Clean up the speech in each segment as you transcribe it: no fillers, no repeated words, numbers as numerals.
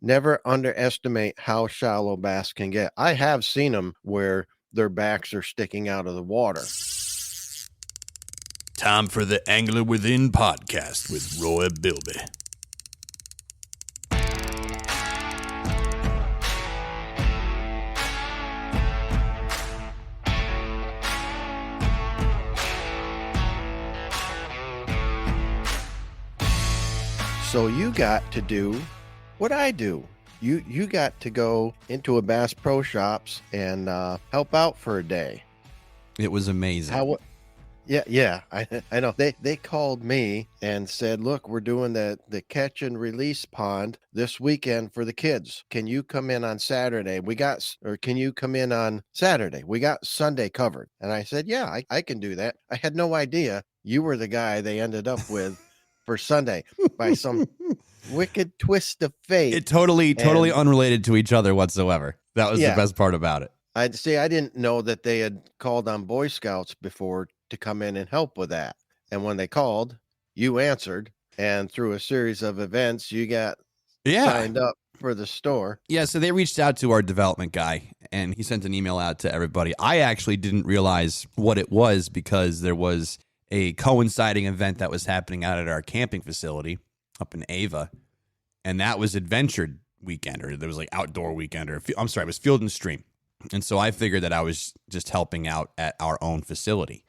never underestimate how shallow bass can get. I have seen them where their backs are sticking out of the water. Time for the Angler Within podcast with Roy Bilby. So you got to do what I do. You got to go into a Bass Pro Shops and help out for a day. It was amazing. Yeah, I know. They called me and said, "Look, we're doing the catch and release pond this weekend for the kids. Can you come in on Saturday? Can you come in on Saturday? We got Sunday covered." And I said, "Yeah, I can do that." I had no idea you were the guy they ended up with for Sunday by some wicked twist of fate. It totally unrelated to each other whatsoever. That was the best part about it. I didn't know that they had called on Boy Scouts before to come in and help with that. And when they called, you answered, and through a series of events, you got signed up for the store. Yeah, so they reached out to our development guy, and he sent an email out to everybody. I actually didn't realize what it was because there was a coinciding event that was happening out at our camping facility up in Ava, and that was Adventure Weekend, or there was like Outdoor Weekend, or I'm sorry, it was Field and Stream. And so I figured that I was just helping out at our own facility.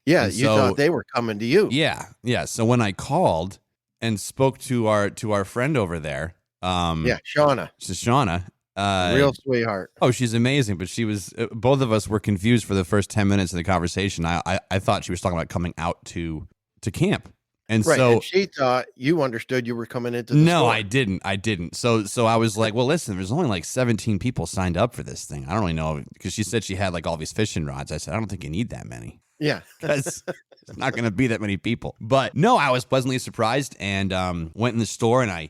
Yeah, you thought they were coming to you. Yeah. So when I called and spoke to our friend over there, Shauna. She's Shauna. Real sweetheart. Oh, she's amazing. But she was. Both of us were confused for the first 10 minutes of the conversation. I thought she was talking about coming out to camp. And right, so and she thought you understood you were coming into the No, store. I didn't. So I was like, well, listen, there's only like 17 people signed up for this thing. I don't really know, because she said she had like all these fishing rods. I said, I don't think you need that many. Yeah. Because it's not going to be that many people. But no, I was pleasantly surprised and went in the store, and I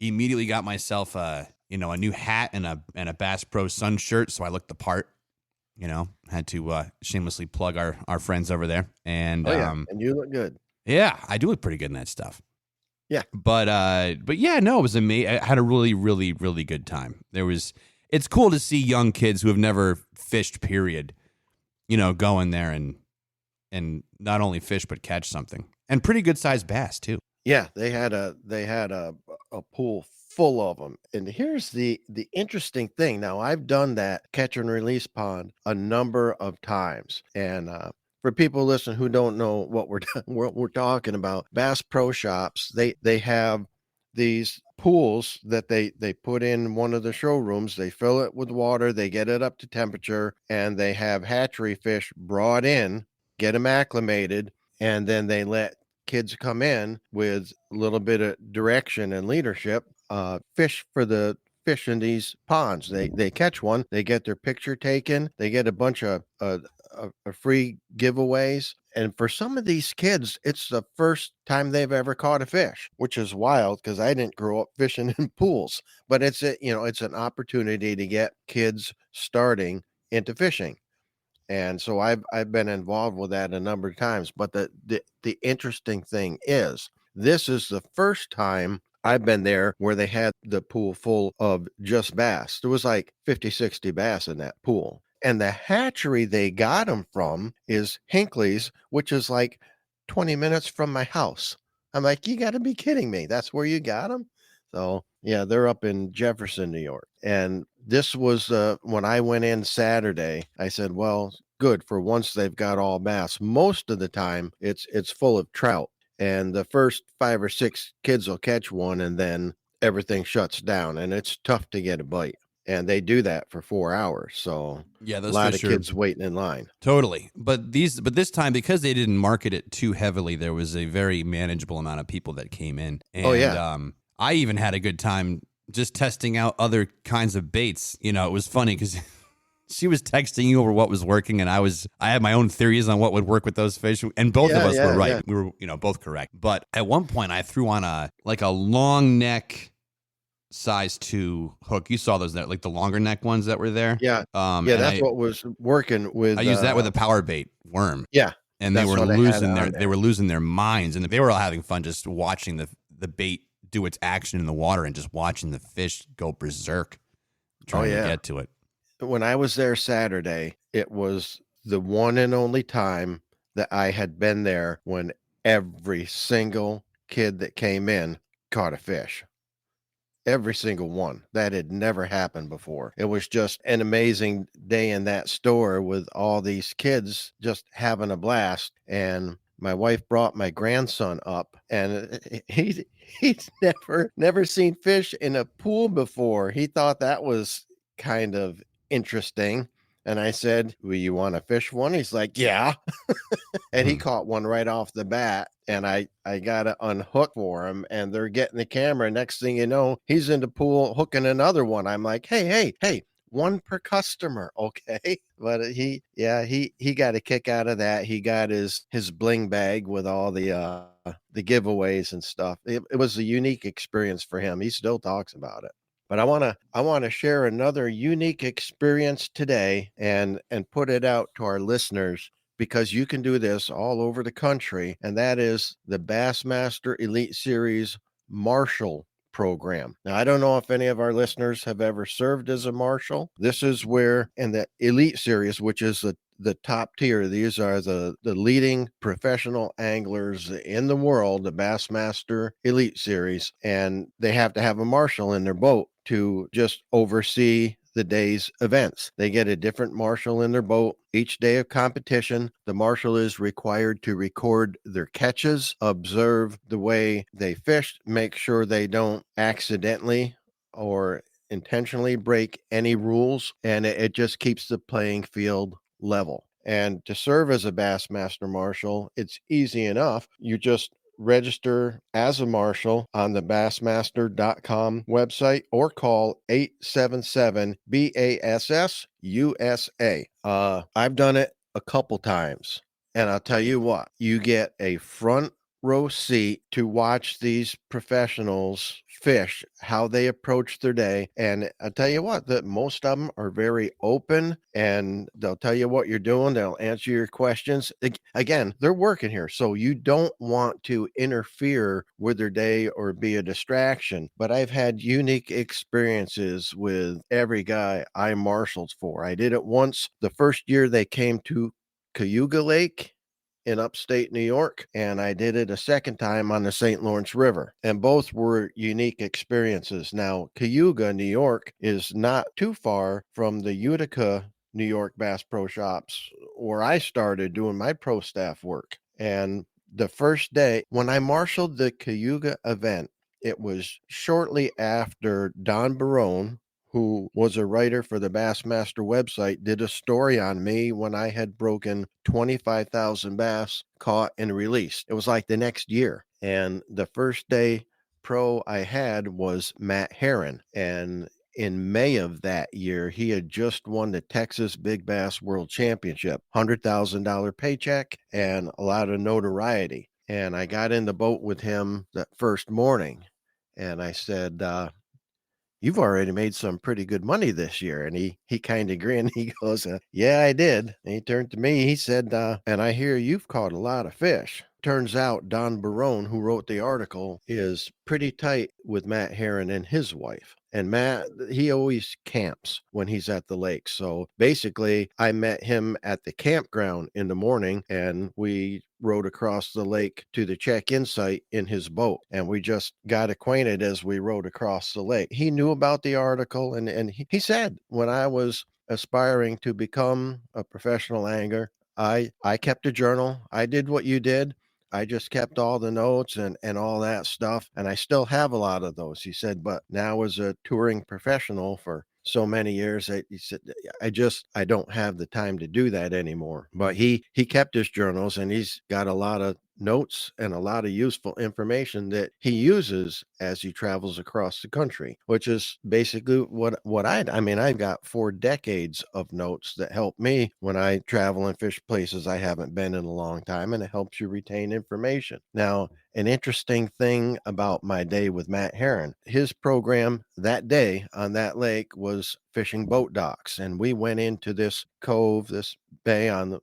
immediately got myself a new hat and a Bass Pro Sun shirt, so I looked the part. Had to shamelessly plug our friends over there. And and you look good. Yeah, I do look pretty good in that stuff. Yeah. But yeah, no, it was amazing. I had a really, really, really good time. It's cool to see young kids who have never fished, period, go in there and not only fish, but catch something. And pretty good sized bass too. Yeah, they had a pool full of them. And here's the interesting thing. Now, I've done that catch and release pond a number of times. And for people listening who don't know what we're talking about, Bass Pro Shops, they have these pools that they put in one of the showrooms. They fill it with water, they get it up to temperature, and they have hatchery fish brought in, get them acclimated, and then they let kids come in with a little bit of direction and leadership, fish for the fish in these ponds. They catch one, they get their picture taken, they get a bunch of free giveaways. And for some of these kids, it's the first time they've ever caught a fish, which is wild because I didn't grow up fishing in pools. But it's an opportunity to get kids starting into fishing. And so I've been involved with that a number of times. But the interesting thing is, this is the first time I've been there where they had the pool full of just bass. There was like 50, 60 bass in that pool. And the hatchery they got them from is Hinckley's, which is like 20 minutes from my house. I'm like, you got to be kidding me. That's where you got them? So, yeah, they're up in Jefferson, New York. And this was when I went in Saturday, I said, well, good, for once they've got all bass. Most of the time, it's full of trout. And the first 5 or 6 kids will catch one, and then everything shuts down, and it's tough to get a bite. And they do that for 4 hours. So yeah, a lot of kids waiting in line. Totally. But this time, because they didn't market it too heavily, there was a very manageable amount of people that came in. And, I even had a good time just testing out other kinds of baits. It was funny because she was texting you over what was working, and I had my own theories on what would work with those fish, and both of us were right. Yeah. We were, both correct. But at one point, I threw on a long neck size 2 hook. You saw those, like the longer neck ones that were there. Yeah. That's what was working with. I used that with a power bait worm. Yeah. And they were losing their minds, and they were all having fun just watching the bait do its action in the water and just watching the fish go berserk trying to get to it. When I was there Saturday, it was the one and only time that I had been there when every single kid that came in caught a fish. Every single one. That had never happened before. It was just an amazing day in that store with all these kids just having a blast. And my wife brought my grandson up, and he's never seen fish in a pool before. He thought that was kind of interesting. And I said, "Well, you want to fish one?" He's like, "Yeah." And he caught one right off the bat. And I got to unhook for him, and they're getting the camera. Next thing you know, he's in the pool hooking another one. I'm like, hey, one per customer, okay? But he got a kick out of that. He got his bling bag with all the giveaways and stuff. It was a unique experience for him. He still talks about it. But I want to share another unique experience today and put it out to our listeners, because you can do this all over the country, and that is the Bassmaster Elite Series Marshal program. Now, I don't know if any of our listeners have ever served as a marshal. This is where, in the Elite Series, which is the top tier, these are the leading professional anglers in the world, the Bassmaster Elite Series, and they have to have a marshal in their boat to just oversee the day's events. They get a different marshal in their boat each day of competition. The marshal is required to record their catches, observe the way they fished, make sure they don't accidentally or intentionally break any rules, and it just keeps the playing field level. And to serve as a Bassmaster Marshal, it's easy enough. You just register as a marshal on the bassmaster.com website or call 877 BASS USA. I've done it a couple times, and I'll tell you what, you get a front row seat to watch these professionals fish, how they approach their day. And I tell you what, that most of them are very open, and they'll tell you what you're doing. They'll answer your questions. Again, they're working here, so you don't want to interfere with their day or be a distraction. But I've had unique experiences with every guy I marshaled for. I did it once the first year they came to Cayuga Lake in upstate New York, and I did it a second time on the St. Lawrence River, and both were unique experiences. Now, Cayuga, New York is not too far from the Utica, New York Bass Pro Shops where I started doing my pro staff work. And the first day when I marshaled the Cayuga event, it was shortly after Don Barone, who was a writer for the Bassmaster website, did a story on me when I had broken 25,000 bass caught and released. It was like the next year. And the first day pro I had was Matt Herron. And in May of that year, he had just won the Texas Big Bass World Championship, $100,000 paycheck and a lot of notoriety. And I got in the boat with him that first morning, and I said, "You've already made some pretty good money this year." And he kind of grinned. He goes, "Yeah, I did." And he turned to me. He said, "And I hear you've caught a lot of fish." Turns out Don Barone, who wrote the article, is pretty tight with Matt Herron and his wife. And Matt, he always camps when he's at the lake. So basically, I met him at the campground in the morning, and we rode across the lake to the check-in site in his boat. And we just got acquainted as we rode across the lake. He knew about the article, and he said, when I was aspiring to become a professional angler, I kept a journal. I did what you did. I just kept all the notes and all that stuff. And I still have a lot of those. He said, but now as a touring professional for so many years, he said, I don't have the time to do that anymore. But he kept his journals, and he's got a lot of notes and a lot of useful information that he uses as he travels across the country, which is basically what I mean, I've got 4 decades of notes that help me when I travel and fish places I haven't been in a long time, and it helps you retain information. Now, an interesting thing about my day with Matt Herron, his program that day on that lake was fishing boat docks. And we went into this cove, this bay on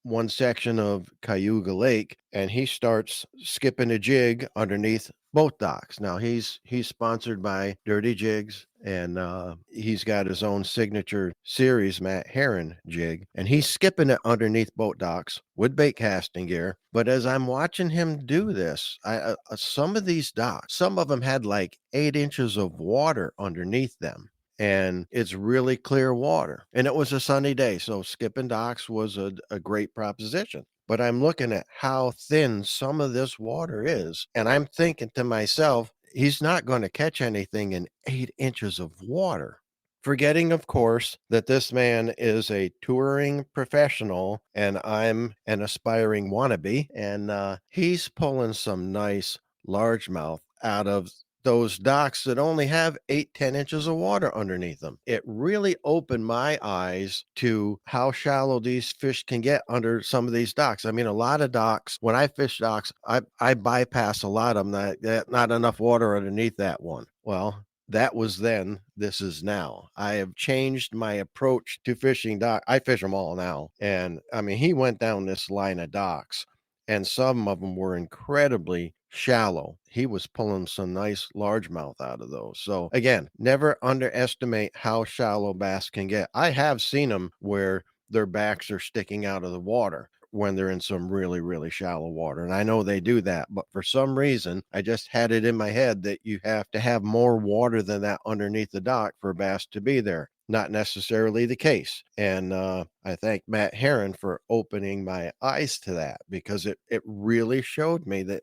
one section of Cayuga Lake, and he starts skipping a jig underneath both docks. Now he's sponsored by Dirty Jigs, and he's got his own signature series Matt Heron jig, and he's skipping it underneath boat docks with bait casting gear. But as I'm watching him do this, some of these docks, some of them had like 8 inches of water underneath them, and it's really clear water. And it was a sunny day, so skipping docks was a great proposition. But I'm looking at how thin some of this water is, and I'm thinking to myself, he's not going to catch anything in 8 inches of water. Forgetting, of course, that this man is a touring professional and I'm an aspiring wannabe, and he's pulling some nice largemouth out of those docks that only have 8-10 inches of water underneath them. It really opened my eyes to how shallow these fish can get under some of these docks. I mean, a lot of docks, when I fish docks, I bypass a lot of them. Not enough water underneath that one. Well, that was then, this is now. I have changed my approach to fishing dock. I fish them all now. And I mean, he went down this line of docks, and some of them were incredibly shallow. He was pulling some nice largemouth out of those. So again, never underestimate how shallow bass can get. I have seen them where their backs are sticking out of the water when they're in some really, really shallow water. And I know they do that, but for some reason, I just had it in my head that you have to have more water than that underneath the dock for bass to be there. Not necessarily the case. And I thank Matt Heron for opening my eyes to that, because it really showed me that,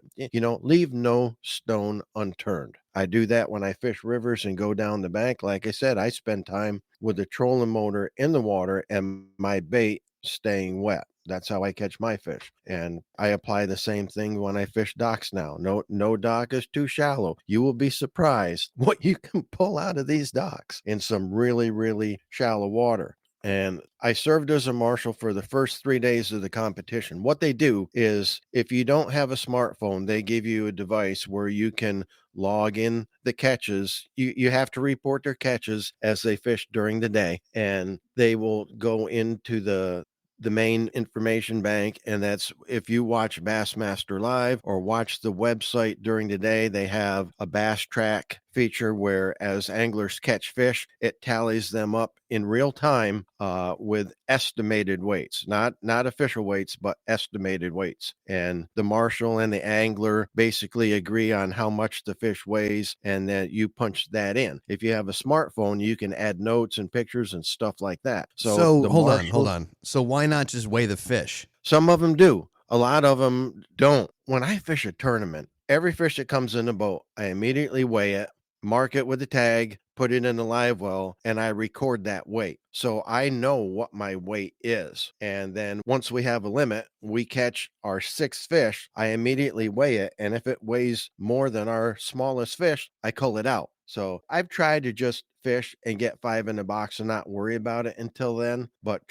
leave no stone unturned. I do that when I fish rivers and go down the bank. Like I said, I spend time with the trolling motor in the water and my bait staying wet. That's how I catch my fish. And I apply the same thing when I fish docks now. No dock is too shallow. You will be surprised what you can pull out of these docks in some really, really shallow water. And I served as a marshal for the first 3 days of the competition. What they do is, if you don't have a smartphone, they give you a device where you can log in the catches. You have to report their catches as they fish during the day, and they will go into the main information bank. And that's, if you watch Bassmaster Live or watch the website during the day, they have a Bass Track feature where, as anglers catch fish, it tallies them up in real time with estimated weights, not official weights, but estimated weights. And the marshal and the angler basically agree on how much the fish weighs, and then you punch that in. If you have a smartphone, you can add notes and pictures and stuff like that. So hold on. So why not just weigh the fish? Some of them do. A lot of them don't. When I fish a tournament, every fish that comes in the boat, I immediately weigh it, mark it with a tag, put it in the live well, and I record that weight. So I know what my weight is. And then once we have a limit, we catch our 6th fish, I immediately weigh it. And if it weighs more than our smallest fish, I cull it out. So I've tried to just fish and get 5 in the box and not worry about it until then. But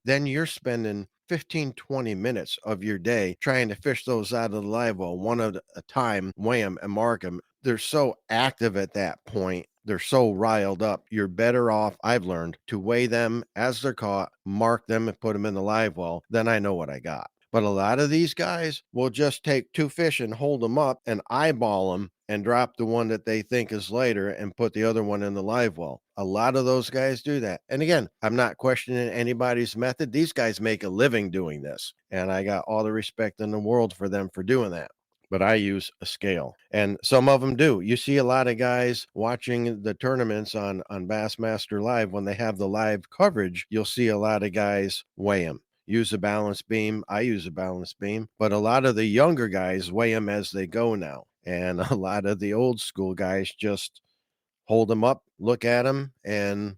then you're spending 15-20 minutes of your day trying to fish those out of the live well one at a time, weigh them and mark them. They're so active at that point. They're so riled up. You're better off, I've learned, to weigh them as they're caught, mark them, and put them in the live well. Then I know what I got. But a lot of these guys will just take 2 fish and hold them up and eyeball them and drop the one that they think is lighter and put the other one in the live well. A lot of those guys do that. And again, I'm not questioning anybody's method. These guys make a living doing this, and I got all the respect in the world for them for doing that. But I use a scale, and some of them do. You see a lot of guys watching the tournaments on Bassmaster Live. When they have the live coverage, you'll see a lot of guys weigh them. Use a balance beam. I use a balance beam, but a lot of the younger guys weigh them as they go now. And a lot of the old school guys just hold them up, look at them, and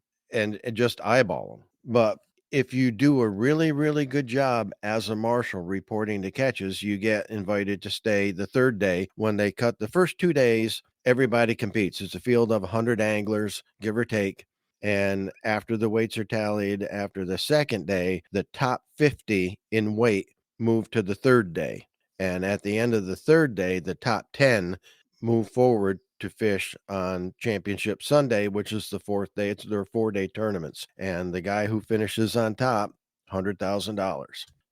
just eyeball them. But if you do a really, really good job as a marshal reporting the catches, you get invited to stay the 3rd day. When they cut the first 2 days, everybody competes. It's a field of 100 anglers, give or take. And after the weights are tallied, after the 2nd day, the top 50 in weight move to the 3rd day. And at the end of the 3rd day, the top 10 move forward to fish on Championship Sunday, which is the 4th day. It's their 4-day tournaments. And the guy who finishes on top, $100,000.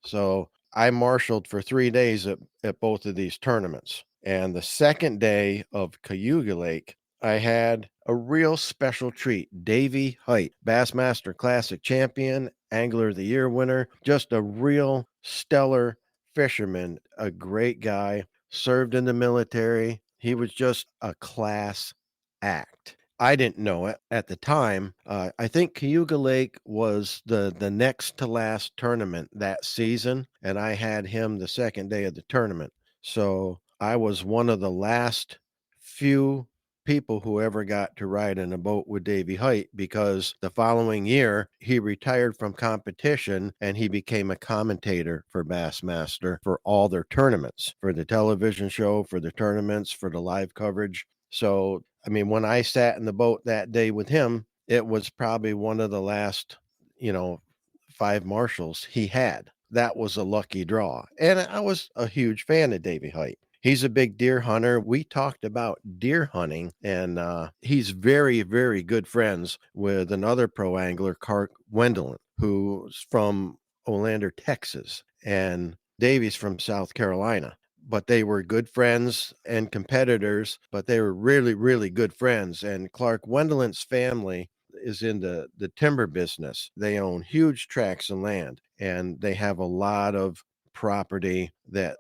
So I marshaled for 3 days at both of these tournaments. And the second day of Cayuga Lake, I had a real special treat. Davey Height, Bassmaster Classic champion, Angler of the Year winner, just a real stellar fisherman, a great guy, served in the military. He was just a class act. I didn't know it at the time. I think Cayuga Lake was the next to last tournament that season, and I had him the second day of the tournament. So I was one of the last few people who ever got to ride in a boat with Davey Height, because the following year he retired from competition and he became a commentator for Bassmaster for all their tournaments, for the television show, for the tournaments, for the live coverage. So, I mean, when I sat in the boat that day with him, it was probably one of the last, 5 marshals he had. That was a lucky draw. And I was a huge fan of Davey Height. He's a big deer hunter. We talked about deer hunting, and he's very, very good friends with another pro angler, Clark Wendelin, who's from Olander, Texas, and Davey's from South Carolina. But they were good friends and competitors, but they were really, really good friends. And Clark Wendelin's family is in the timber business. They own huge tracts of land, and they have a lot of property that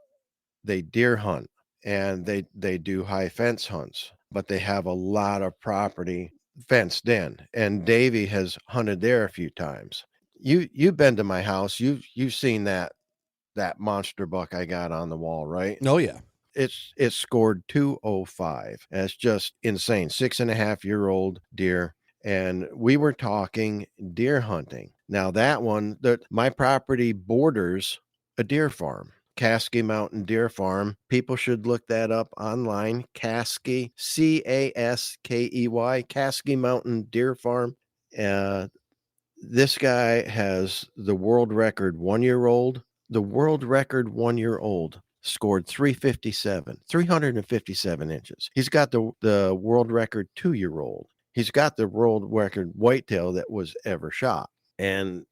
they deer hunt, and they do high fence hunts, but they have a lot of property fenced in. And Davey has hunted there a few times. You've been to my house. You've seen that monster buck I got on the wall, right? Oh yeah. It's scored 205. And it's just insane. 6.5-year-old deer. And we were talking deer hunting. Now that one, my property borders a deer farm, Caskey Mountain Deer Farm. People should look that up online. Caskey, Caskey, Caskey Mountain Deer Farm. This guy has the world record 1-year-old. The world record 1-year-old scored 357 inches. He's got the world record 2-year-old. He's got the world record whitetail that was ever shot. And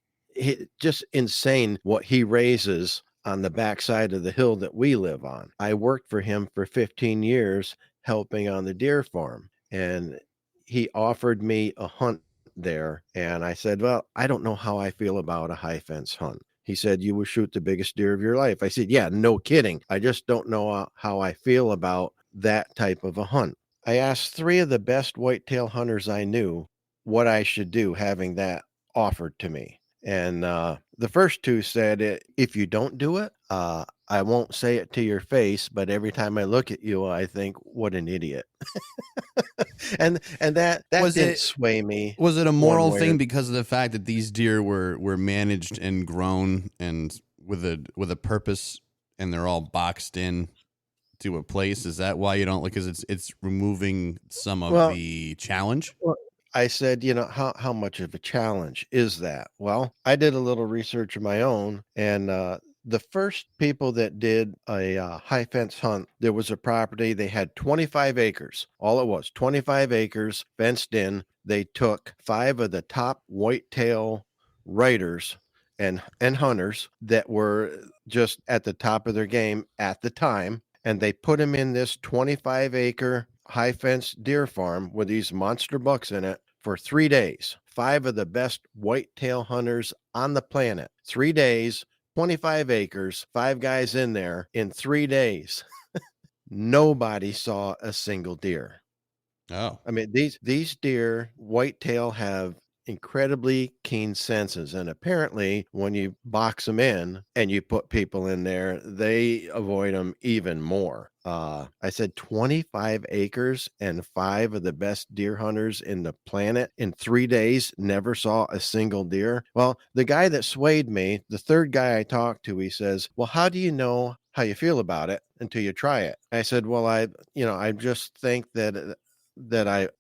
just insane what he raises on the backside of the hill that we live on. I worked for him for 15 years helping on the deer farm, and he offered me a hunt there. And I said, well, I don't know how I feel about a high fence hunt. He said, you will shoot the biggest deer of your life. I said, yeah, no kidding. I just don't know how I feel about that type of a hunt. I asked 3 of the best whitetail hunters I knew what I should do having that offered to me. And the first 2 said, if you don't do it, I won't say it to your face, but every time I look at you, I think, what an idiot. and that didn't sway me. Was it a moral thing because of the fact that these deer were managed and grown and with a purpose, and they're all boxed in to a place? Is that why you don't like? Because it's removing some of the challenge. Well, I said, how much of a challenge is that? Well, I did a little research of my own, and the first people that did a high fence hunt, there was a property. They had 25 acres. All it was, 25 acres fenced in. They took 5 of the top whitetail writers and hunters that were just at the top of their game at the time, and they put them in this 25-acre high fence deer farm with these monster bucks in it for 3 days. 5 of the best whitetail hunters on the planet. 3 days, 25 acres, 5 guys in there in 3 days. Nobody saw a single deer. Oh. I mean, these deer, whitetail, have incredibly keen senses, and apparently when you box them in and you put people in there, they avoid them even more. I said 25 acres and 5 of the best deer hunters in the planet in 3 days never saw a single deer. Well, the guy that swayed me, the third guy I talked to, he says, well, how do you know how you feel about it until you try it? I said, well, I just think that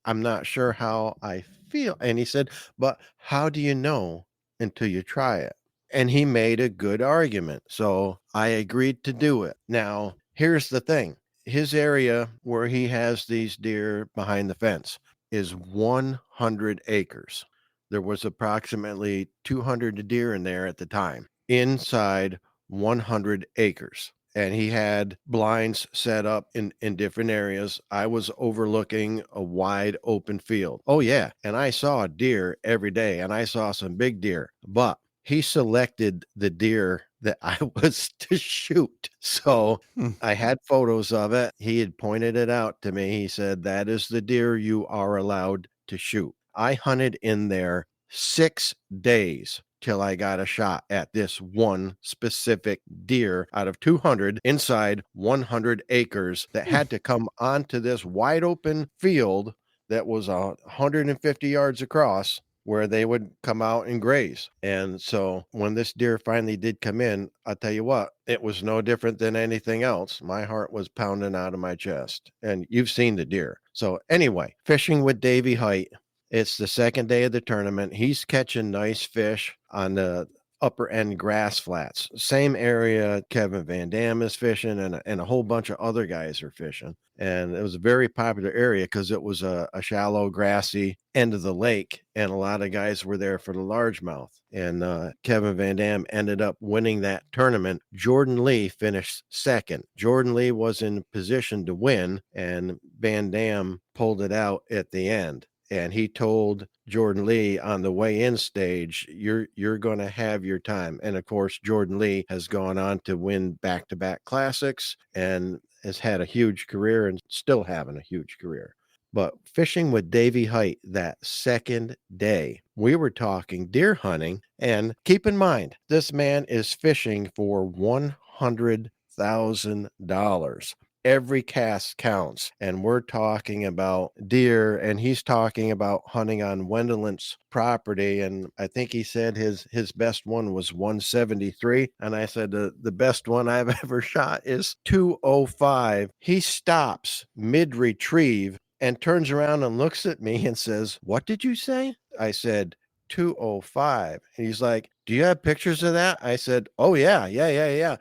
I'm not sure how I feel. And he said, but how do you know until you try it? And he made a good argument. So I agreed to do it. Now, here's the thing. His area where he has these deer behind the fence is 100 acres. There was approximately 200 deer in there at the time, inside 100 acres. And he had blinds set up in different areas. I was overlooking a wide open field. Oh, yeah. And I saw deer every day, and I saw some big deer. But he selected the deer that I was to shoot. So I had photos of it. He had pointed it out to me. He said, that is the deer you are allowed to shoot. I hunted in there 6 days till I got a shot at this one specific deer out of 200 inside 100 acres that had to come onto this wide open field that was 150 yards across, where they would come out and graze. And so when this deer finally did come in, I'll tell you what, it was no different than anything else. My heart was pounding out of my chest. And you've seen the deer. So anyway, fishing with Davey Height. It's the second day of the tournament. He's catching nice fish on the upper end grass flats. Same area Kevin Van Dam is fishing, and a whole bunch of other guys are fishing. And it was a very popular area because it was a shallow, grassy end of the lake, and a lot of guys were there for the largemouth. And Kevin Van Dam ended up winning that tournament. Jordan Lee finished second. Jordan Lee was in position to win, and Van Dam pulled it out at the end. And he told Jordan Lee on the weigh-in stage, you're going to have your time. And of course, Jordan Lee has gone on to win back-to-back classics and has had a huge career and still having a huge career. But fishing with Davey Height that second day, we were talking deer hunting. And keep in mind, this man is fishing for $100,000. Every cast counts. And we're talking about deer, and he's talking about hunting on Wendelant's property. And I think he said his best one was 173. And I said, the best one I've ever shot is 205. He stops mid-retrieve and turns around and looks at me and says, what did you say? I said, 205. And he's like, do you have pictures of that? I said, oh, yeah.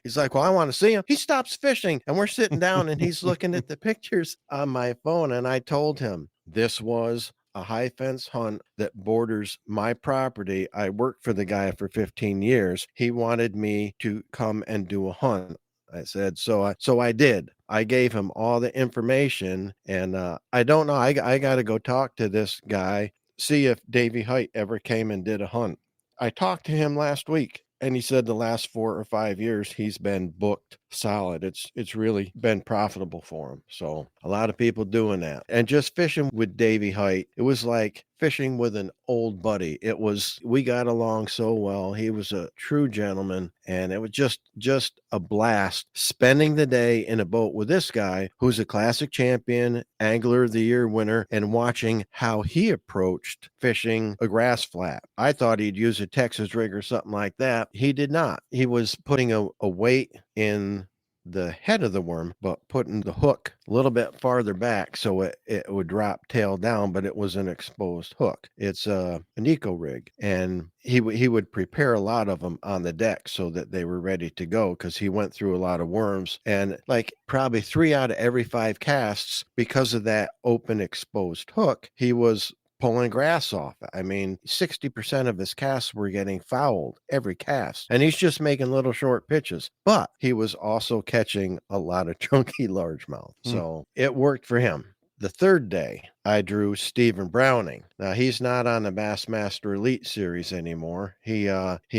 He's like, well, I want to see him. He stops fishing, and we're sitting down, and he's looking at the pictures on my phone. And I told him this was a high fence hunt that borders my property. I worked for the guy for 15 years. He wanted me to come and do a hunt. I said, so I did. I gave him all the information, and I don't know. I got to go talk to this guy, see if Davey Height ever came and did a hunt. I talked to him last week, and he said the last 4 or 5 years he's been booked solid. It's really been profitable for him. So a lot of people doing that. And just fishing with Davey Height, it was like fishing with an old buddy. We got along so well. He was a true gentleman, and it was just a blast spending the day in a boat with this guy who's a classic champion, angler of the year winner, and watching how he approached fishing a grass flat. I thought he'd use a Texas rig or something like that. He did not. He was putting a weight in the head of the worm, but putting the hook a little bit farther back so it would drop tail down, but it was an exposed hook. It's an eco rig, and he would prepare a lot of them on the deck so that they were ready to go, because he went through a lot of worms, and like probably 3 out of every 5 casts, because of that open exposed hook, he was pulling grass off. I mean, 60% of his casts were getting fouled every cast, and he's just making little short pitches, but he was also catching a lot of chunky largemouth. So it worked for him. The third day, I drew Stephen Browning. Now, he's not on the Bassmaster Elite Series anymore. He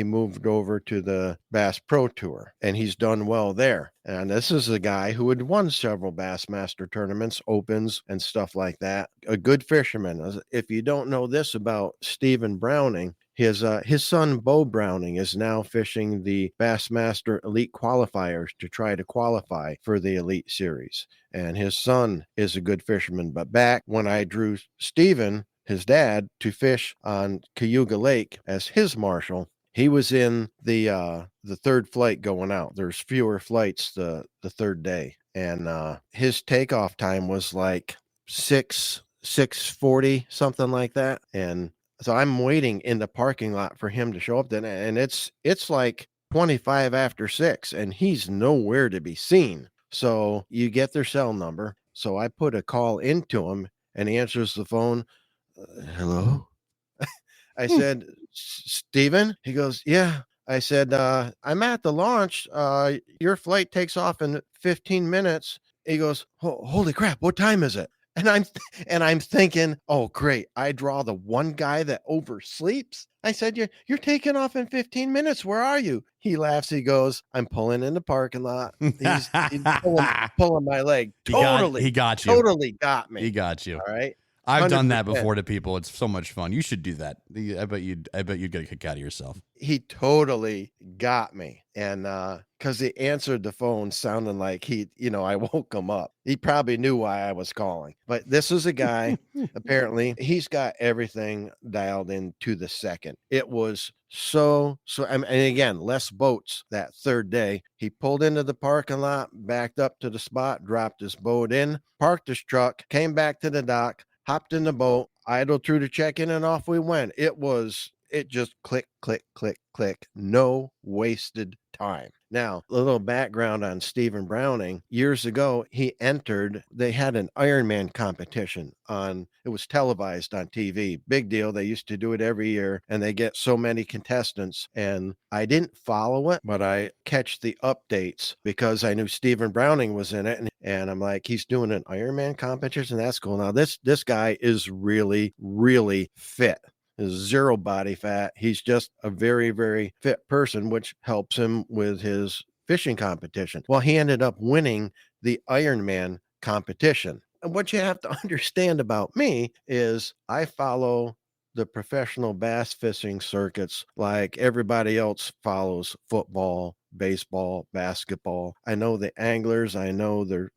moved over to the Bass Pro Tour, and he's done well there. And this is a guy who had won several Bassmaster tournaments, opens, and stuff like that. A good fisherman. If you don't know this about Stephen Browning, his son, Bo Browning, is now fishing the Bassmaster Elite qualifiers to try to qualify for the Elite Series. And his son is a good fisherman. But back when I drew Stephen, his dad, to fish on Cayuga Lake as his marshal, he was in the third flight going out. There's fewer flights the third day. And his takeoff time was like 6:40, something like that. And so I'm waiting in the parking lot for him to show up then, and it's like 25 after 6, and he's nowhere to be seen. So you get their cell number. So I put a call into him, and he answers the phone. Hello? I said, Stephen? He goes, yeah, I said, I'm at the launch. Your flight takes off in 15 minutes. He goes, holy crap, what time is it? And I'm thinking, oh great, I draw the one guy that oversleeps. I said, you're taking off in 15 minutes. Where are you? He laughs. He goes, I'm pulling in the parking lot. He's pulling my leg. He got you. Totally got me. He got you. All right. I've done that before to people. It's so much fun. You should do that. I bet you'd get a kick out of yourself. He totally got me. And because he answered the phone sounding like I woke him up. He probably knew why I was calling. But this is a guy, apparently, he's got everything dialed in to the second. It was so, and again, less boats that third day. He pulled into the parking lot, backed up to the spot, dropped his boat in, parked his truck, came back to the dock, hopped in the boat, idled through the check-in, and off we went. It just click, click, click, click. No wasted time. Now, a little background on Stephen Browning. Years ago, they had an Ironman competition it was televised on TV. Big deal. They used to do it every year, and they get so many contestants. And I didn't follow it, but I catch the updates because I knew Stephen Browning was in it. And I'm like, he's doing an Ironman competition. That's cool. Now, this guy is really, really fit. Is zero body fat. He's just a very, very fit person, which helps him with his fishing competition. Well, he ended up winning the Ironman competition. And what you have to understand about me is I follow the professional bass fishing circuits like everybody else follows football, baseball, basketball. I know the anglers. I know their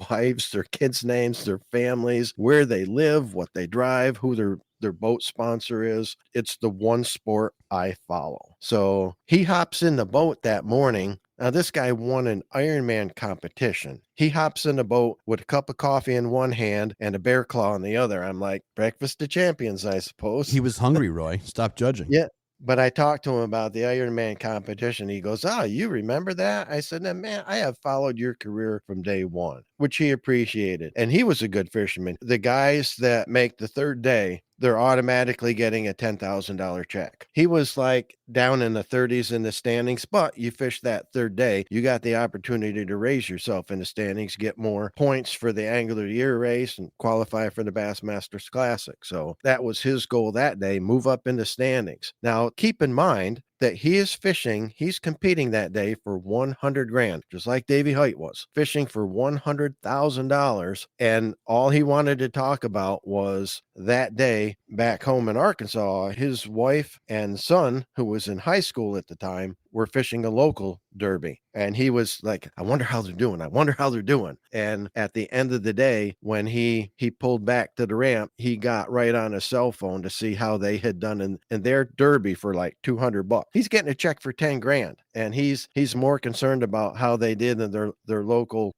wives, their kids' names, their families, where they live, what they drive, who their boat sponsor is. It's the one sport I follow. So he hops in the boat that morning. Now, this guy won an Ironman competition. He hops in the boat with a cup of coffee in one hand and a bear claw in the other. I'm like, breakfast of champions, I suppose. He was hungry, Roy. Stop judging. Yeah. But I talked to him about the Ironman competition. He goes, oh, you remember that? I said, man, I have followed your career from day one, which he appreciated. And he was a good fisherman. The guys that make the third day, they're automatically getting a $10,000 check. He was like down in the 30s in the standings, but you fish that third day, you got the opportunity to raise yourself in the standings, get more points for the Angler of the Year race and qualify for the Bassmasters Classic. So that was his goal that day, move up in the standings. Now, keep in mind that he's competing that day for 100 grand, just like Davey Height was fishing for $100,000. And all he wanted to talk about was that day back home in Arkansas, his wife and son, who was in high school at the time, were fishing a local derby. And he was like, I wonder how they're doing. I wonder how they're doing. And at the end of the day, when he pulled back to the ramp, he got right on his cell phone to see how they had done in their derby for like $200. He's getting a check for 10 grand. And he's more concerned about how they did in their local,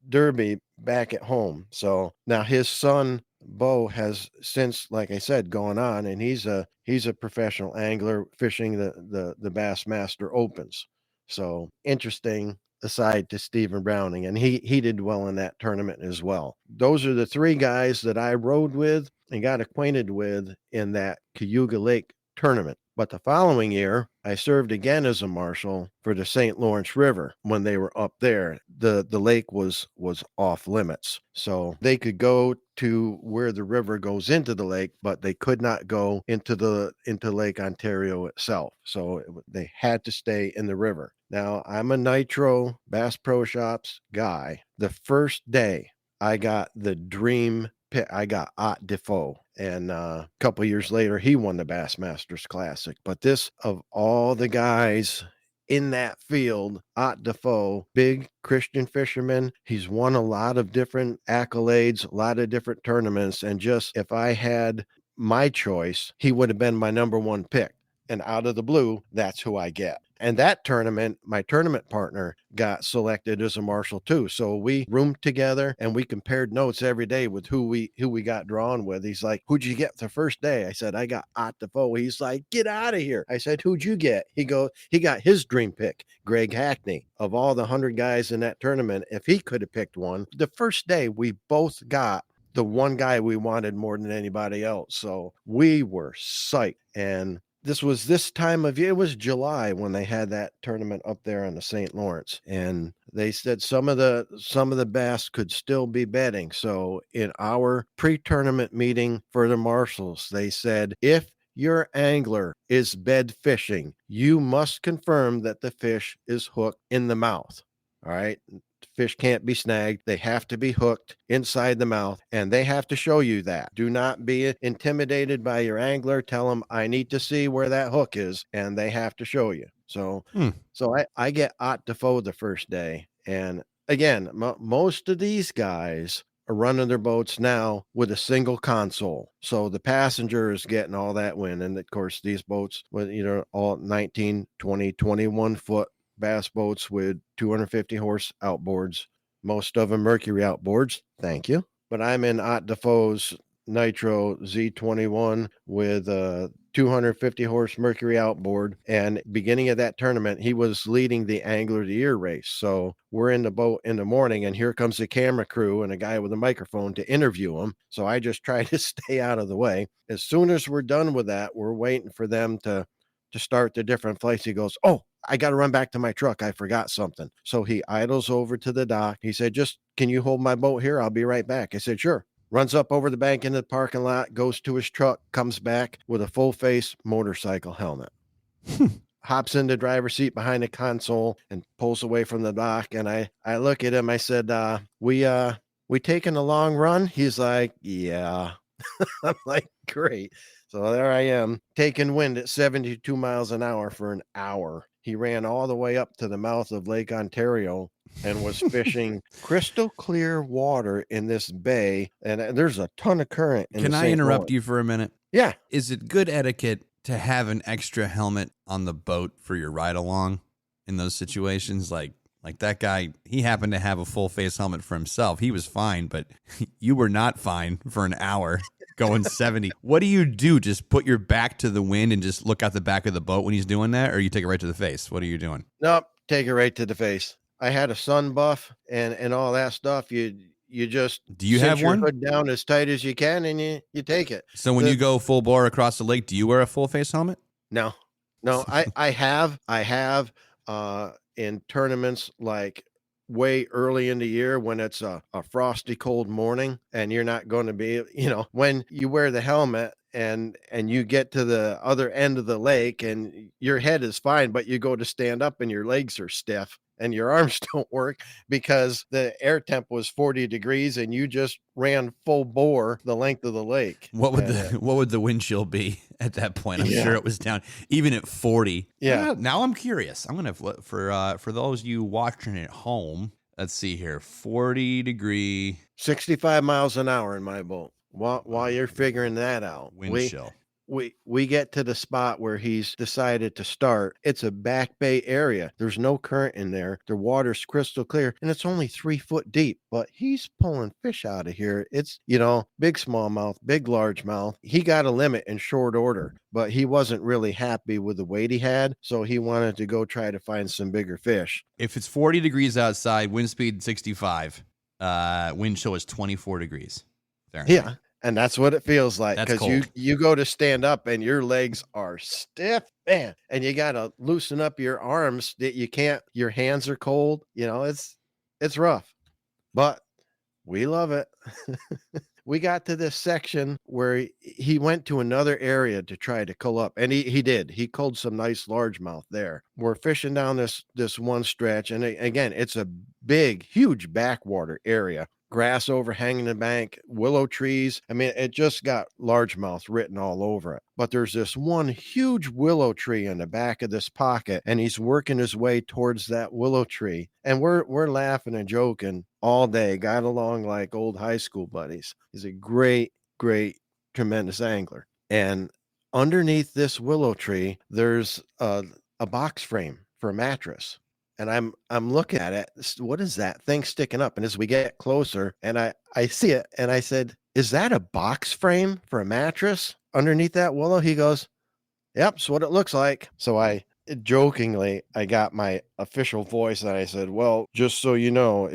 derby back at home. So now his son, Bo, has since, like I said, gone on, and he's a professional angler fishing the Bassmaster Opens. So interesting aside to Stephen Browning, and he did well in that tournament as well. Those are the three guys that I rode with and got acquainted with in that Cayuga Lake tournament. But the following year, I served again as a marshal for the St. Lawrence River when they were up there. The lake was off limits. So they could go to where the river goes into the lake, but they could not go into Lake Ontario itself. So they had to stay in the river. Now, I'm a Nitro Bass Pro Shops guy. The first day I got the dream pit, I got Ott Defoe. And a couple years later, he won the Bassmasters Classic. But this, of all the guys in that field, Ott Defoe, big Christian fisherman. He's won a lot of different accolades, a lot of different tournaments. And just if I had my choice, he would have been my number one pick. And out of the blue, that's who I get. And that tournament, my tournament partner got selected as a marshal too. So we roomed together and we compared notes every day with who we got drawn with. He's like, who'd you get the first day? I said, I got Ott Defoe. He's like, get out of here. I said, who'd you get? He got his dream pick, Greg Hackney. Of all the 100 guys in that tournament, if he could have picked one, the first day we both got the one guy we wanted more than anybody else. So we were psyched. And this was this time of year. It was July when they had that tournament up there on the St. Lawrence, and they said some of the bass could still be bedding. So in our pre-tournament meeting for the marshals, they said, if your angler is bed fishing, you must confirm that the fish is hooked in the mouth. All right. Fish can't be snagged. They have to be hooked inside the mouth, and they have to show you that. Do not be intimidated by your angler. Tell them, I need to see where that hook is, and they have to show you. So, I get hot defoe the first day. And again, most of these guys are running their boats now with a single console. So the passenger is getting all that wind. And of course, these boats with, all 19, 20, 21 foot bass boats with 250 horse outboards, most of them Mercury outboards. Thank you. But I'm in Ott Defoe's Nitro Z21 with a 250 horse Mercury outboard. And beginning of that tournament, he was leading the Angler of the Year race. So we're in the boat in the morning, and here comes the camera crew and a guy with a microphone to interview him. So I just try to stay out of the way. As soon as we're done with that, we're waiting for them to start the different flights. He goes, oh, I got to run back to my truck. I forgot something. So he idles over to the dock. He said, can you hold my boat here? I'll be right back. I said, sure. Runs up over the bank into the parking lot, goes to his truck, comes back with a full face motorcycle helmet. Hops in the driver's seat behind the console and pulls away from the dock. And I look at him. I said, we taking a long run? He's like, yeah. I'm like, great. So there I am, taking wind at 72 miles an hour for an hour. He ran all the way up to the mouth of Lake Ontario and was fishing crystal clear water in this bay. And there's a ton of current. Can I interrupt you for a minute? Yeah. Is it good etiquette to have an extra helmet on the boat for your ride along in those situations? Like that guy, he happened to have a full face helmet for himself. He was fine, but you were not fine for an hour going 70. What do you do? Just put your back to the wind and just look out the back of the boat when he's doing that? Or you take it right to the face? What are you doing? Nope. Take it right to the face. I had a sun buff and all that stuff. You just do you have your one? Hood down as tight as you can, and you take it. So when you go full bore across the lake, do you wear a full face helmet? No. I have in tournaments like way early in the year when it's a frosty cold morning and you're not going to be, when you wear the helmet and you get to the other end of the lake and your head is fine, but you go to stand up and your legs are stiff and your arms don't work because the air temp was 40 degrees and you just ran full bore the length of the lake. What would the wind chill be at that point? I'm sure it was down even at 40. Yeah. Now I'm curious. I'm going to, for those of you watching at home, let's see here, 40 degree. 65 miles an hour in my boat. While you're figuring that out. Wind chill. We get to the spot where he's decided to start. It's a back bay area. There's no current in there. The water's crystal clear and it's only 3 foot deep, but he's pulling fish out of here. It's, big smallmouth, big largemouth. He got a limit in short order, but he wasn't really happy with the weight he had. So he wanted to go try to find some bigger fish. If it's 40 degrees outside, wind speed 65, wind chill is 24 degrees. Fahrenheit. Yeah. And that's what it feels like because you go to stand up and your legs are stiff, man, and you got to loosen up your arms that you can't, your hands are cold. It's rough, but we love it. We got to this section where he went to another area to try to cull up, and he did. He culled some nice largemouth there. We're fishing down this one stretch, and again, it's a big, huge backwater area. Grass overhanging the bank, willow trees. I mean, it just got largemouth written all over it. But there's this one huge willow tree in the back of this pocket, and he's working his way towards that willow tree. And we're laughing and joking all day. Got along like old high school buddies. He's a great, tremendous angler. And underneath this willow tree, there's a box frame for a mattress. And I'm looking at it. What is that thing sticking up? And as we get closer and I see it and I said, is that a box frame for a mattress underneath that willow? He goes, yep, that's what it looks like. So I got my official voice and I said, well, just so you know,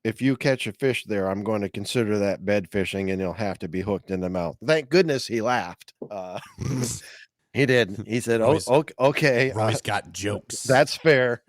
if you catch a fish there, I'm going to consider that bed fishing and you'll have to be hooked in the mouth. Thank goodness he laughed. He did. He said, "Oh, Roy's, okay, Roy's got jokes. that's fair."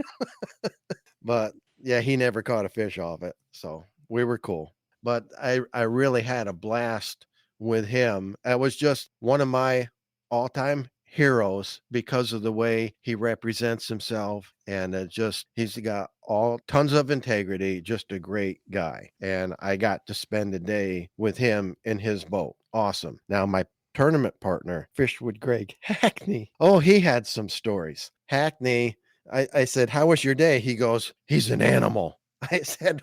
But yeah, he never caught a fish off it, so we were cool. But I really had a blast with him. That was just one of my all-time heroes because of the way he represents himself, and just he's got all tons of integrity, just a great guy. And I got to spend a day with him in his boat. Awesome. Now my tournament partner, Fishwood Greg Hackney. Oh, he had some stories. Hackney, I said, "How was your day?" He goes, "He's an animal." I said,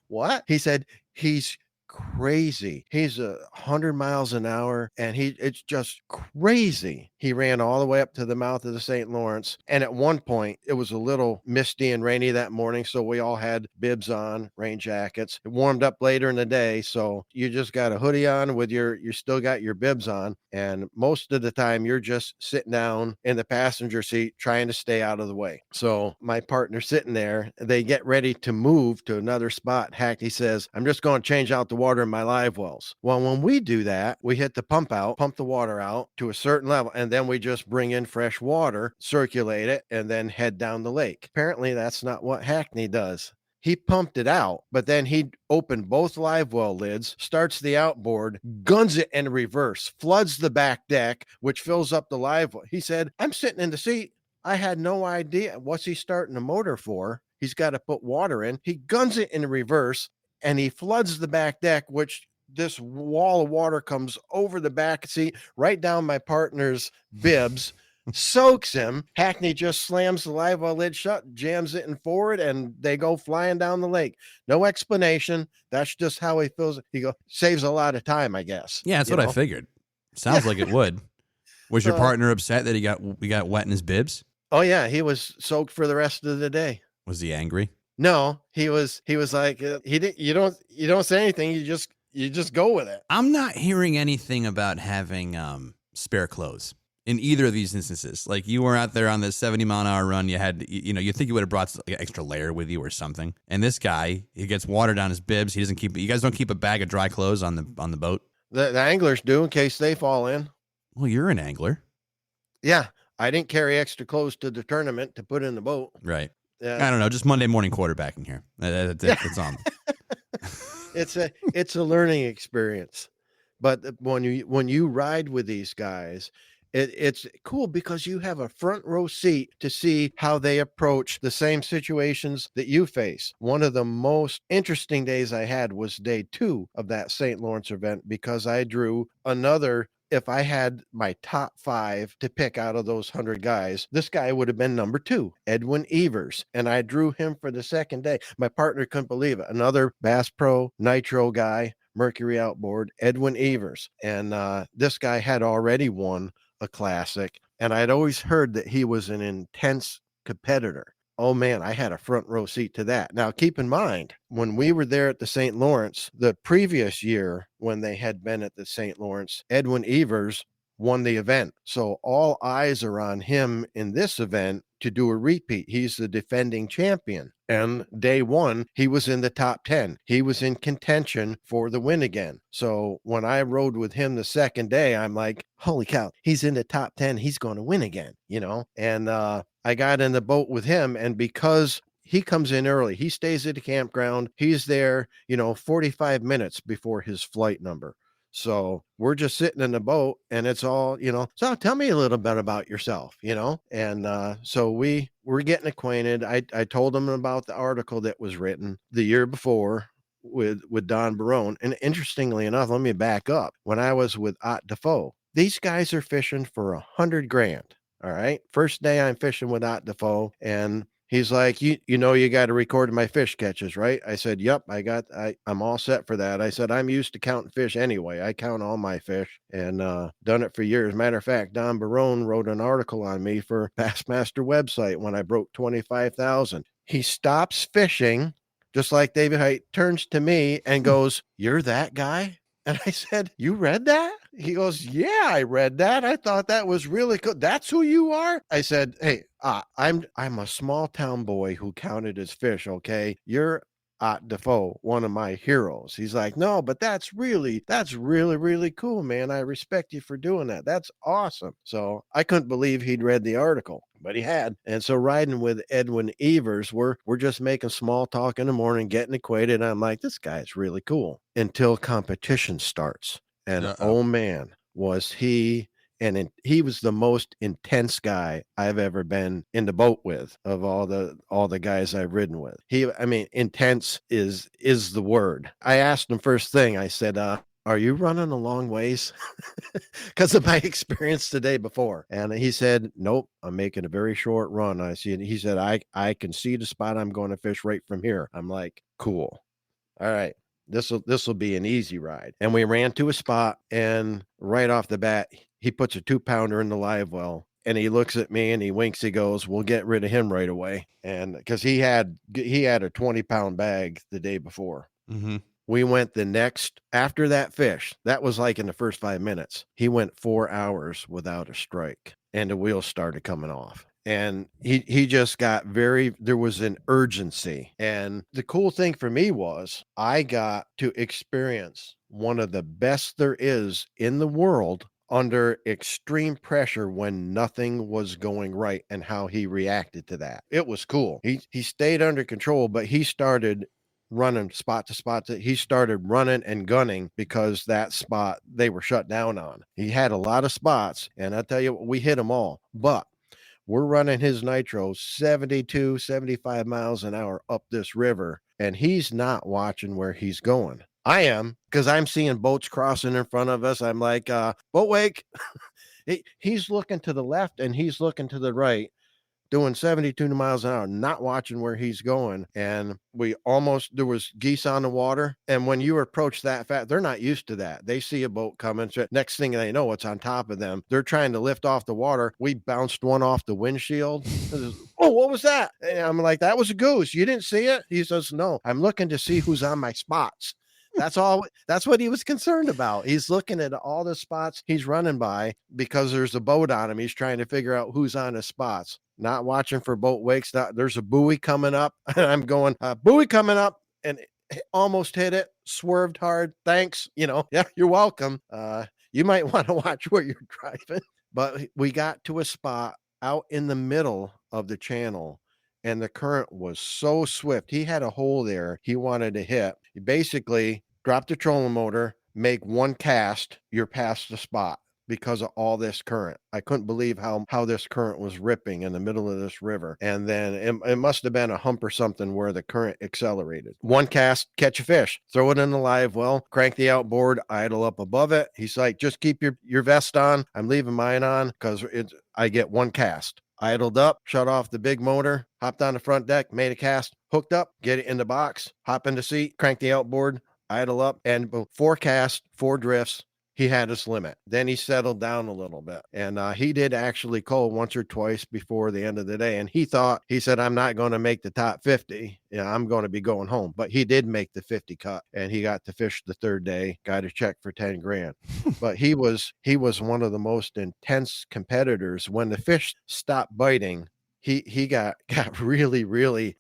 "What?" He said, "He's crazy. He's 100 miles an hour, and it's just crazy." He ran all the way up to the mouth of the St. Lawrence. And at one point, it was a little misty and rainy that morning. So we all had bibs on, rain jackets. It warmed up later in the day. So you just got a hoodie on with you still got your bibs on. And most of the time, you're just sitting down in the passenger seat trying to stay out of the way. So my partner sitting there, they get ready to move to another spot. Hackney says, "I'm just going to change out the water in my live wells." Well, when we do that, we hit the pump the water out to a certain level, and then we just bring in fresh water, circulate it, and then head down the lake. Apparently, that's not what Hackney does. He pumped it out, but then he opened both live well lids, starts the outboard, guns it in reverse, floods the back deck, which fills up the live well. He said, "I'm sitting in the seat. I had no idea. What's he starting the motor for? He's got to put water in." He guns it in reverse, and he floods the back deck, which this wall of water comes over the back seat, right down my partner's bibs, soaks him. Hackney just slams the live well lid shut, jams it in forward, and they go flying down the lake. No explanation. That's just how he feels. He saves a lot of time, I guess. Yeah, that's what I figured. Sounds like it would. Was your partner upset that he got wet in his bibs? Oh yeah, he was soaked for the rest of the day. Was he angry? No, he was like, he didn't. You don't say anything. You just go with it. I'm not hearing anything about having spare clothes in either of these instances. Like, you were out there on the 70-mile-an-hour run. You had, you think you would have brought like an extra layer with you or something. And this guy, he gets water down his bibs. He doesn't keep. You guys don't keep a bag of dry clothes on the boat. The anglers do in case they fall in. Well, you're an angler. Yeah, I didn't carry extra clothes to the tournament to put in the boat. Right. I don't know. Just Monday morning quarterbacking here. That's on. It's a learning experience, but when you ride with these guys, it's cool because you have a front row seat to see how they approach the same situations that you face. One of the most interesting days I had was day 2 of that St. Lawrence event, because I drew another. If I had my top 5 to pick out of those 100 guys, this guy would have been number 2, Edwin Evers. And I drew him for the second day. My partner couldn't believe it. Another Bass Pro Nitro guy, Mercury outboard, Edwin Evers. And this guy had already won a classic. And I'd always heard that he was an intense competitor. Oh man, I had a front row seat to that. Now, keep in mind, when we were there at the St. Lawrence, the previous year when they had been at the St. Lawrence, Edwin Evers won the event. So all eyes are on him in this event to do a repeat. He's the defending champion. And day 1, he was in the top 10. He was in contention for the win again. So when I rode with him the second day, I'm like, holy cow, he's in the top 10. He's going to win again, And I got in the boat with him, and because he comes in early, he stays at the campground. He's there, 45 minutes before his flight number. So we're just sitting in the boat, and it's all, so tell me a little bit about yourself, And so we're getting acquainted. I told him about the article that was written the year before with Don Barone. And interestingly enough, let me back up. When I was with Ott Defoe, these guys are fishing for $100,000. All right. First day I'm fishing with Ott Defoe, and he's like, you got to record my fish catches, right? I said, yep, I'm all set for that. I said, I'm used to counting fish anyway. I count all my fish, and done it for years. Matter of fact, Don Barone wrote an article on me for Bassmaster website when I broke 25,000. He stops fishing, just like David Height, turns to me and goes, "You're that guy?" And I said, "You read that?" He goes, "Yeah, I read that. I thought that was really cool. That's who you are?" I said, "Hey, I'm a small town boy who counted his fish. Okay, you're Ott Defoe, one of my heroes. He's like, no, but that's really, really cool, man. I respect you for doing that. That's awesome. So I couldn't believe he'd read the article, but he had. And so riding with Edwin Evers, we're just making small talk in the morning, getting acquainted. And I'm like, this guy's really cool until competition starts. And oh man, was he. And he was the most intense guy I've ever been in the boat with of all the guys I've ridden with. Intense is the word. I asked him first thing. I said, are you running a long ways? Because of my experience the day before. And he said, nope, I'm making a very short run. He said, I can see the spot I'm going to fish right from here. I'm like, cool. All right. This will be an easy ride. And we ran to a spot, and right off the bat, he puts a 2-pounder in the live well, and he looks at me and he winks. He goes, we'll get rid of him right away. And because he had a 20-pound bag the day before. Mm-hmm. We went after that fish, that was like in the first 5 minutes, he went 4 hours without a strike, and the wheels started coming off. And he just got there was an urgency. And the cool thing for me was I got to experience one of the best there is in the world under extreme pressure when nothing was going right, and how he reacted to that. It was cool. He stayed under control, but he started running spot to spot. He started running and gunning because that spot they were shut down on. He had a lot of spots, and I tell you what, we hit them all. But we're running his nitro 72, 75 miles an hour up this river, and he's not watching where he's going. I am, because I'm seeing boats crossing in front of us. I'm like, boat wake. He's looking to the left and he's looking to the right, doing 72 miles an hour, not watching where he's going. And there was geese on the water. And when you approach that fast, they're not used to that. They see a boat coming. So next thing they know, it's on top of them. They're trying to lift off the water. We bounced one off the windshield. Oh, what was that? And I'm like, that was a goose. You didn't see it? He says, no, I'm looking to see who's on my spots. That's all. That's what he was concerned about. He's looking at all the spots he's running by because there's a boat on him. He's trying to figure out who's on his spots, not watching for boat wakes. There's a buoy coming up. And I'm going, buoy coming up, and almost hit it, swerved hard. Thanks. Yeah, you're welcome. You might want to watch where you're driving. But we got to a spot out in the middle of the channel, and the current was so swift. He had a hole there he wanted to hit. He basically dropped the trolling motor, make one cast, you're past the spot because of all this current. I couldn't believe how this current was ripping in the middle of this river. And then it must have been a hump or something where the current accelerated. One cast, catch a fish, throw it in the live well, crank the outboard, idle up above it. He's like, just keep your vest on. I'm leaving mine on because I get one cast. Idled up, shut off the big motor, hopped on the front deck, made a cast, hooked up, get it in the box, hop in the seat, crank the outboard, idle up, and 4 casts, 4 drifts. He had his limit. Then he settled down a little bit, and he did actually cull once or twice before the end of the day. And he said, I'm not going to make the top 50. Yeah, I'm going to be going home. But he did make the 50 cut, and he got to fish the third day, got a check for 10 grand. But he was one of the most intense competitors. When the fish stopped biting, he got really, really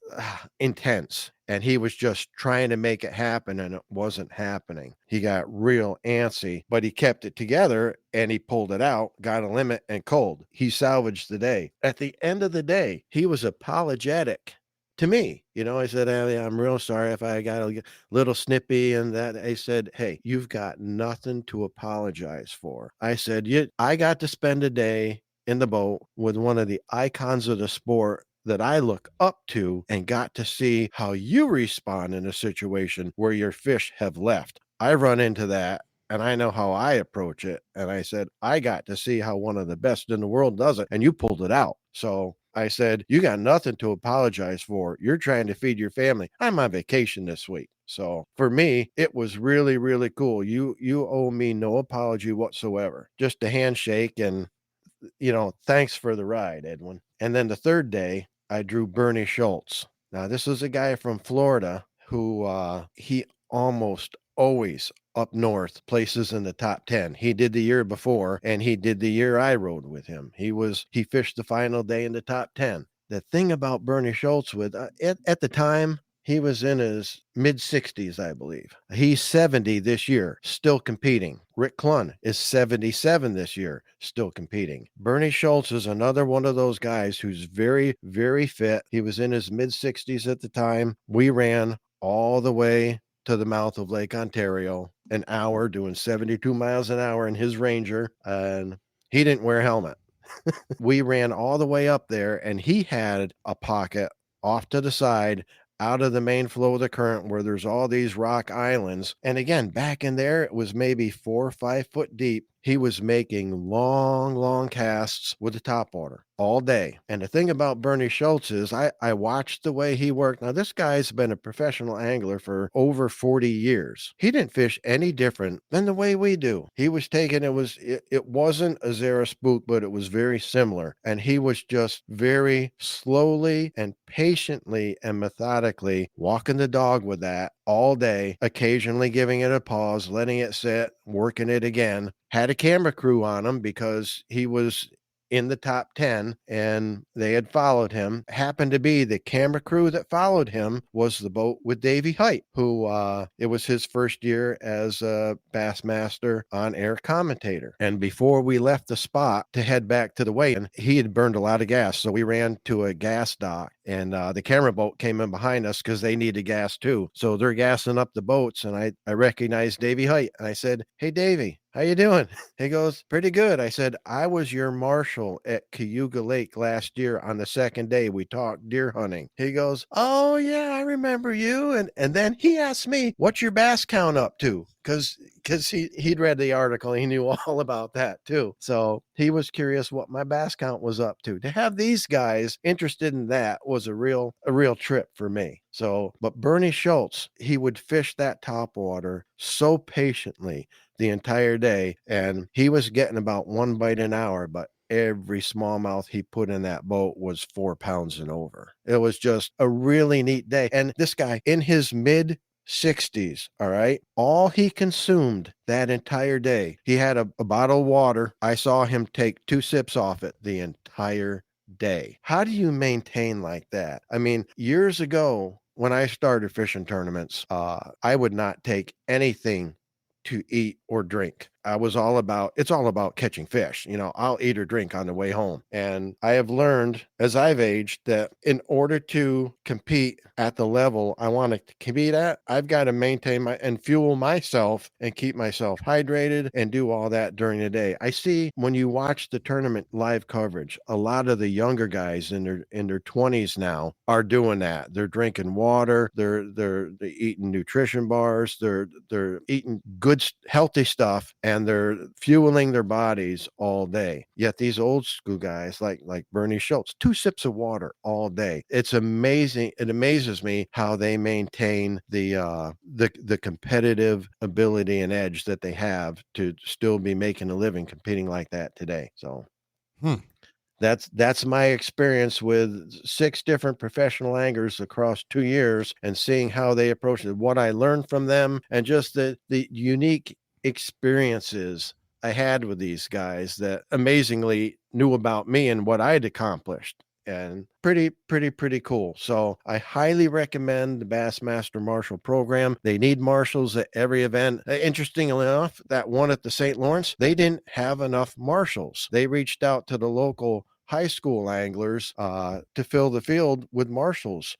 intense. And he was just trying to make it happen, and it wasn't happening. He got real antsy, but he kept it together, and he pulled it out, got a limit, and culled. He salvaged the day. At the end of the day, he was apologetic to me. I said, I'm real sorry if I got a little snippy and that. I said, hey, you've got nothing to apologize for. I said, I got to spend a day in the boat with one of the icons of the sport that I look up to, and got to see how you respond in a situation where your fish have left. I run into that, and I know how I approach it. And I said, I got to see how one of the best in the world does it, and you pulled it out. So I said, you got nothing to apologize for. You're trying to feed your family. I'm on vacation this week. So for me, it was really, really cool. You owe me no apology whatsoever. Just a handshake and, thanks for the ride, Edwin. And then the third day, I drew Bernie Schultz. Now, this is a guy from Florida who he almost always up north places in the top 10. He did the year before, and he did the year I rode with him. He fished the final day in the top 10. The thing about Bernie Schultz at the time, he was in his mid 60s, I believe. He's 70 this year, still competing. Rick Clunn is 77 this year, still competing. Bernie Schultz is another one of those guys who's very, very fit. He was in his mid 60s at the time. We ran all the way to the mouth of Lake Ontario, an hour doing 72 miles an hour in his Ranger, and he didn't wear a helmet. We ran all the way up there, and he had a pocket off to the side out of the main flow of the current where there's all these rock islands. And again, back in there, it was maybe 4 or 5 foot deep. He was making long, long casts with the top water all day. And the thing about Bernie Schultz is I watched the way he worked. Now, this guy's been a professional angler for over 40 years. He didn't fish any different than the way we do. He was taking, it wasn't a Zara spook, but it was very similar. And he was just very slowly and patiently and methodically walking the dog with that all day, occasionally giving it a pause, letting it sit, working it again. Had a camera crew on him because he was in the top 10 and they had followed him. Happened to be the camera crew that followed him was the boat with Davey Height, who it was his first year as a Bassmaster on air commentator. And before we left the spot to head back to the weigh-in, he had burned a lot of gas. So we ran to a gas dock, and the camera boat came in behind us because they needed gas too. So they're gassing up the boats, and I recognized Davey Height, and I said, "Hey, Davey, how you doing?" He goes, "Pretty good." I said, "I was your marshal at Cayuga Lake last year on the second day we talked deer hunting." He goes, "Oh yeah, I remember you." And then he asked me, "What's your bass count up to?" Because he'd read the article. He knew all about that too. So he was curious what my bass count was up to. To have these guys interested in that was a real trip for me. So, but Bernie Schultz, he would fish that top water so patiently the entire day, and he was getting about 1 bite an hour, but every smallmouth he put in that boat was 4 pounds and over. It was just a really neat day. And this guy in his mid 60s, all right, all he consumed that entire day, he had a bottle of water. I saw him take 2 sips off it the entire day. How do you maintain like that? I mean, years ago when I started fishing tournaments, I would not take anything to eat or drink. It's all about catching fish. I'll eat or drink on the way home. And I have learned as I've aged that in order to compete at the level I want to compete at, I've got to maintain and fuel myself and keep myself hydrated and do all that during the day. I see when you watch the tournament live coverage, a lot of the younger guys in their 20s now are doing that. They're drinking water, they're eating nutrition bars, they're eating good healthy stuff, and they're fueling their bodies all day. Yet these old school guys like Bernie Schultz, 2 sips of water all day. It's amazing. It amazes me how they maintain the competitive ability and edge that they have to still be making a living competing like that today. So that's my experience with 6 different professional anglers across 2 years, and seeing how they approach it, what I learned from them, and just the unique experiences I had with these guys that amazingly knew about me and what I'd accomplished. And pretty cool. So I highly recommend the Bassmaster Marshal program. They need marshals at every event. Interestingly enough, that one at the St. Lawrence, they didn't have enough marshals. They reached out to the local high school anglers to fill the field with marshals,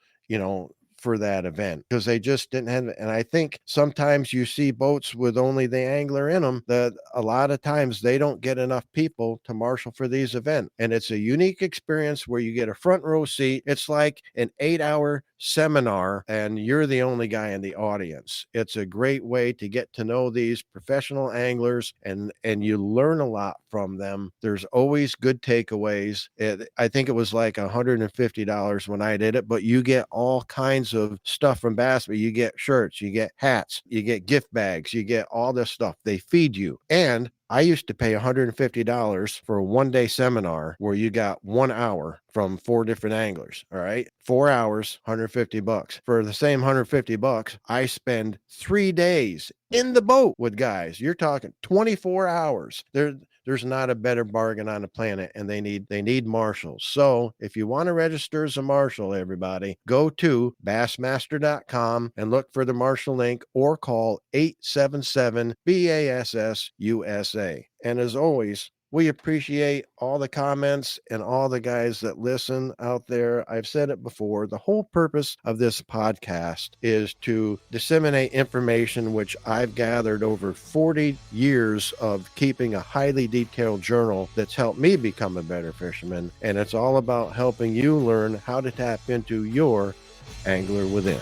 for that event, because they just didn't have it. And I think sometimes you see boats with only the angler in them, that a lot of times they don't get enough people to marshal for these events. And it's a unique experience where you get a front row seat. It's like an 8-hour seminar and you're the only guy in the audience. It's a great way to get to know these professional anglers, and you learn a lot from them. There's always good takeaways. I think it was like $150 when I did it, but you get all kinds of stuff from Bass. You get shirts, you get hats, you get gift bags, you get all this stuff. They feed you. And I used to pay $150 for a 1-day seminar where you got 1 hour from 4 different anglers. All right. 4 hours, $150. For the same $150, I spend 3 days in the boat with guys. You're talking 24 hours. There's there's not a better bargain on the planet, and they need marshals. So if you want to register as a marshal, everybody, go to bassmaster.com and look for the marshal link, or call 877 BASS USA. And as always, we appreciate all the comments and all the guys that listen out there. I've said it before. The whole purpose of this podcast is to disseminate information which I've gathered over 40 years of keeping a highly detailed journal that's helped me become a better fisherman. And it's all about helping you learn how to tap into your angler within.